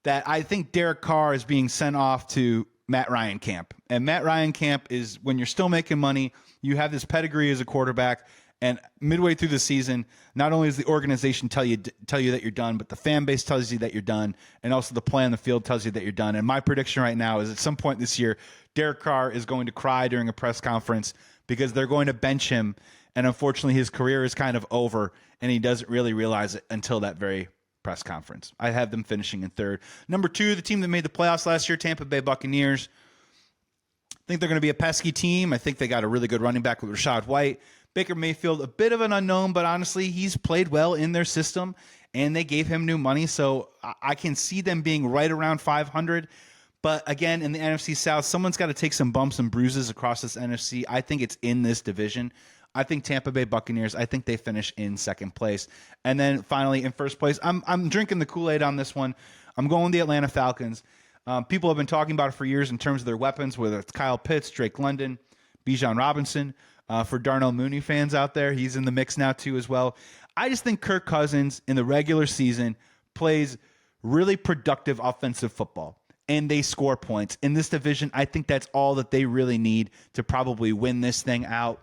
that I think Derek Carr is being sent off to Matt Ryan camp. And Matt Ryan camp is when you're still making money, you have this pedigree as a quarterback, and midway through the season, not only does the organization tell you that you're done, but the fan base tells you that you're done, and also the play on the field tells you that you're done. And my prediction right now is at some point this year, Derek Carr is going to cry during a press conference because they're going to bench him, and unfortunately his career is kind of over, and he doesn't really realize it until that very press conference. I have them finishing in third. Number 2, the team that made the playoffs last year, Tampa Bay Buccaneers. I think they're going to be a pesky team. I think they got a really good running back with Rashad White. Baker Mayfield, a bit of an unknown, but honestly, he's played well in their system, and they gave him new money, so I can see them being right around 500. But again, in the NFC South, someone's got to take some bumps and bruises across this NFC. I think it's in this division. I think Tampa Bay Buccaneers, I think they finish in second place. And then finally, in first place, I'm drinking the Kool-Aid on this one. I'm going the Atlanta Falcons. People have been talking about it for years in terms of their weapons, whether it's Kyle Pitts, Drake London, Bijan Robinson. For Darnell Mooney fans out there, he's in the mix now too as well. I just think Kirk Cousins in the regular season plays really productive offensive football, and they score points. In this division, I think that's all that they really need to probably win this thing out.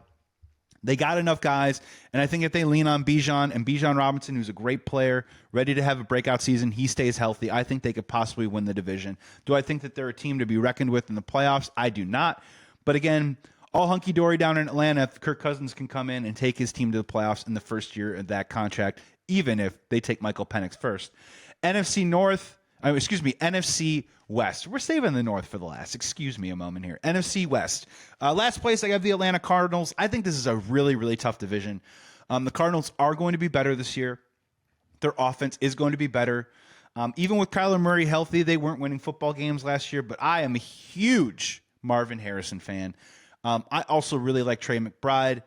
They got enough guys, and I think if they lean on Bijan and Bijan Robinson, who's a great player, ready to have a breakout season, he stays healthy, I think they could possibly win the division. Do I think that they're a team to be reckoned with in the playoffs? I do not. But again, all hunky-dory down in Atlanta if Kirk Cousins can come in and take his team to the playoffs in the first year of that contract, even if they take Michael Penix first. NFC West. We're saving the North for the last. Excuse me a moment here. NFC West. Last place, I have the Atlanta Cardinals. I think this is a really, really tough division. The Cardinals are going to be better this year. Their offense is going to be better. Even with Kyler Murray healthy, they weren't winning football games last year, but I am a huge Marvin Harrison fan. I also really like Trey McBride.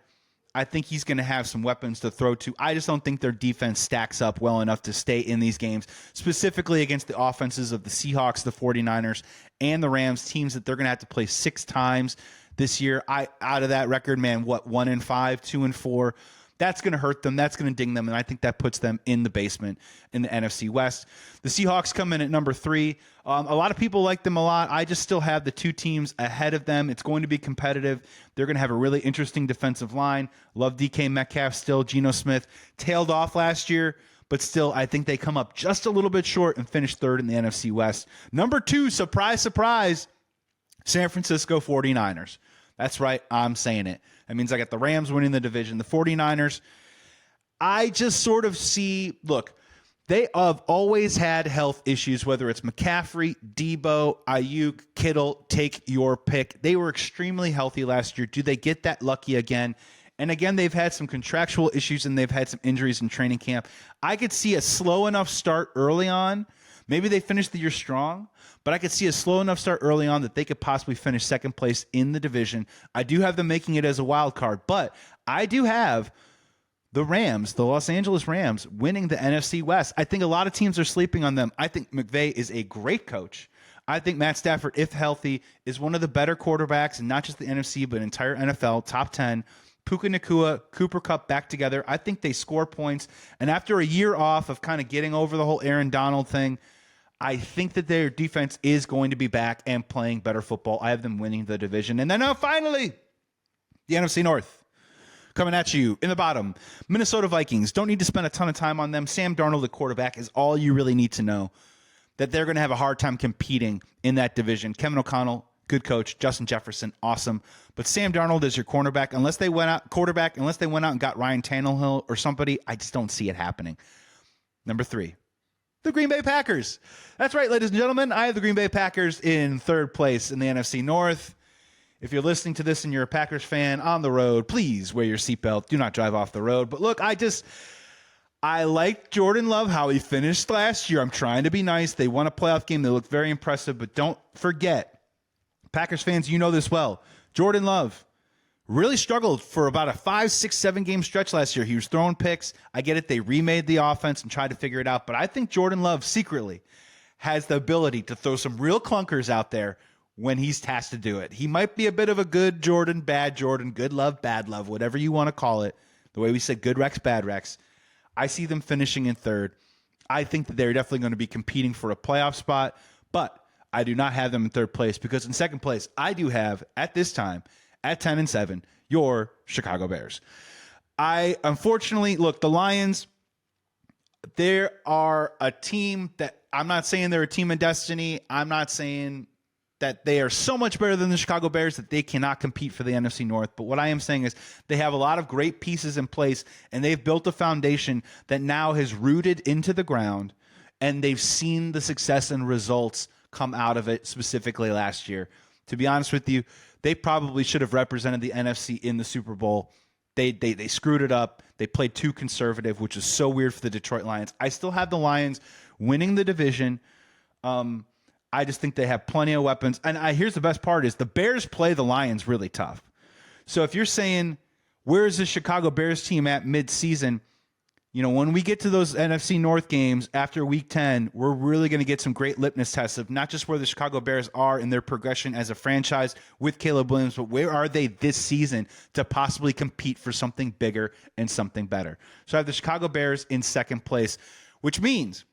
I think he's going to have some weapons to throw to. I just don't think their defense stacks up well enough to stay in these games, specifically against the offenses of the Seahawks, the 49ers, and the Rams, teams that they're going to have to play 6 times this year. Out of that record, man, 1-5, 2-4. That's going to hurt them. That's going to ding them, and I think that puts them in the basement in the NFC West. The Seahawks come in at number 3. A lot of people like them a lot. I just still have the 2 teams ahead of them. It's going to be competitive. They're going to have a really interesting defensive line. Love DK Metcalf still. Geno Smith tailed off last year, but still, I think they come up just a little bit short and finish 3rd in the NFC West. Number 2, surprise, surprise, San Francisco 49ers. That's right, I'm saying it. That means I got the Rams winning the division. The 49ers, I just sort of see, look, they have always had health issues, whether it's McCaffrey, Debo, Ayuk, Kittle, take your pick. They were extremely healthy last year. Do they get that lucky again? And again, they've had some contractual issues and they've had some injuries in training camp. I could see a slow enough start early on. Maybe they finish the year strong, but I could see a slow enough start early on that they could possibly finish 2nd place in the division. I do have them making it as a wild card, but I do have the Rams, the Los Angeles Rams, winning the NFC West. I think a lot of teams are sleeping on them. I think McVay is a great coach. I think Matt Stafford, if healthy, is one of the better quarterbacks, and not just the NFC, but entire NFL, top 10. Puka Nacua, Cooper Kupp back together. I think they score points. And after a year off of kind of getting over the whole Aaron Donald thing, I think that their defense is going to be back and playing better football. I have them winning the division. And then finally, the NFC North. Coming at you in the bottom, Minnesota Vikings. Don't need to spend a ton of time on them. Sam Darnold, the quarterback, is all you really need to know. That they're going to have a hard time competing in that division. Kevin O'Connell, good coach. Justin Jefferson, awesome. But Sam Darnold is your quarterback. Unless they went out and got Ryan Tannehill or somebody, I just don't see it happening. Number 3, the Green Bay Packers. That's right, ladies and gentlemen. I have the Green Bay Packers in 3rd place in the NFC North. If you're listening to this and you're a Packers fan on the road, please wear your seatbelt. Do not drive off the road. But look, I like Jordan Love, how he finished last year. I'm trying to be nice. They won a playoff game. They looked very impressive. But don't forget, Packers fans, you know this well. Jordan Love really struggled for about a 5, 6, 7 game stretch last year. He was throwing picks. I get it. They remade the offense and tried to figure it out. But I think Jordan Love secretly has the ability to throw some real clunkers out there when he's tasked to do it. He might be a bit of a good Jordan, bad Jordan, good love, bad love, whatever you want to call it. The way we said good Rex, bad Rex. I see them finishing in 3rd. I think that they're definitely going to be competing for a playoff spot, but I do not have them in 3rd place because in 2nd place, I do have, at this time, at 10-7, your Chicago Bears. Unfortunately, look, the Lions, they are a team that, I'm not saying they're a team of destiny. I'm not saying that they are so much better than the Chicago Bears that they cannot compete for the NFC North. But what I am saying is they have a lot of great pieces in place, and they've built a foundation that now has rooted into the ground, and they've seen the success and results come out of it, specifically last year. To be honest with you, they probably should have represented the NFC in the Super Bowl. They screwed it up. They played too conservative, which is so weird for the Detroit Lions. I still have the Lions winning the division. I just think they have plenty of weapons. And here's the best part is the Bears play the Lions really tough. So if you're saying, where's the Chicago Bears team at mid-season? When we get to those NFC North games after week 10, we're really going to get some great litmus tests of not just where the Chicago Bears are in their progression as a franchise with Caleb Williams, but where are they this season to possibly compete for something bigger and something better. So I have the Chicago Bears in second place, which means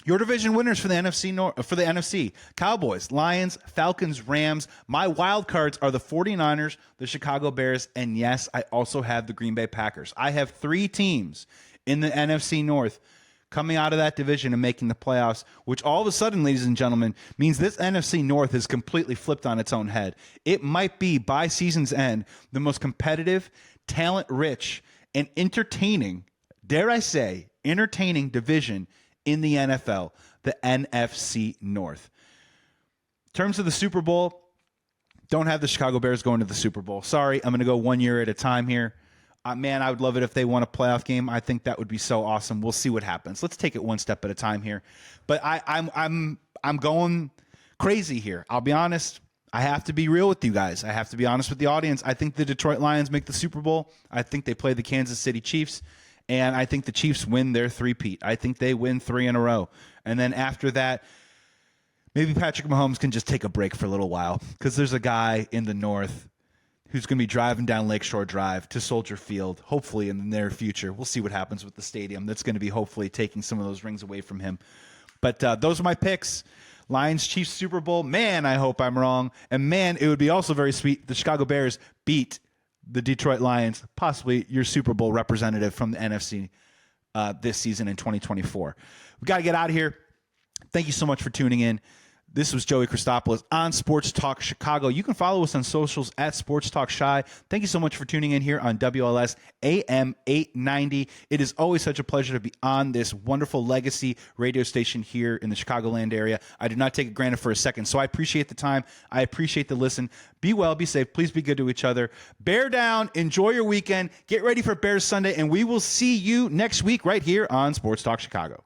your division winners for the NFC, Cowboys, Lions, Falcons, Rams. My wild cards are the 49ers, the Chicago Bears, and yes, I also have the Green Bay Packers. I have 3 teams in the NFC North coming out of that division and making the playoffs, which all of a sudden, ladies and gentlemen, means this NFC North is completely flipped on its own head. It might be, by season's end, the most competitive, talent-rich, and entertaining, dare I say, entertaining division in the NFL, the NFC North. In terms of the Super Bowl, don't have the Chicago Bears going to the Super Bowl. Sorry, I'm going to go 1 year at a time here. Man, I would love it if they won a playoff game. I think that would be so awesome. We'll see what happens. Let's take it one step at a time here. But I'm going crazy here. I'll be honest. I have to be real with you guys. I have to be honest with the audience. I think the Detroit Lions make the Super Bowl. I think they play the Kansas City Chiefs. And I think the Chiefs win their three-peat. I think they win 3 in a row. And then after that, maybe Patrick Mahomes can just take a break for a little while, because there's a guy in the North who's going to be driving down Lakeshore Drive to Soldier Field, hopefully in the near future. We'll see what happens with the stadium. That's going to be hopefully taking some of those rings away from him. But those are my picks. Lions, Chiefs, Super Bowl. Man, I hope I'm wrong. And man, it would be also very sweet. The Chicago Bears beat the Detroit Lions, possibly your Super Bowl representative from the NFC this season in 2024. We got to get out of here. Thank you so much for tuning in. This was Joey Christopoulos on Sports Talk Chicago. You can follow us on socials at Sports Talk Chi. Thank you so much for tuning in here on WLS AM 890. It is always such a pleasure to be on this wonderful legacy radio station here in the Chicagoland area. I do not take it granted for a second, so I appreciate the time. I appreciate the listen. Be well, be safe. Please be good to each other. Bear down. Enjoy your weekend. Get ready for Bears Sunday, and we will see you next week right here on Sports Talk Chicago.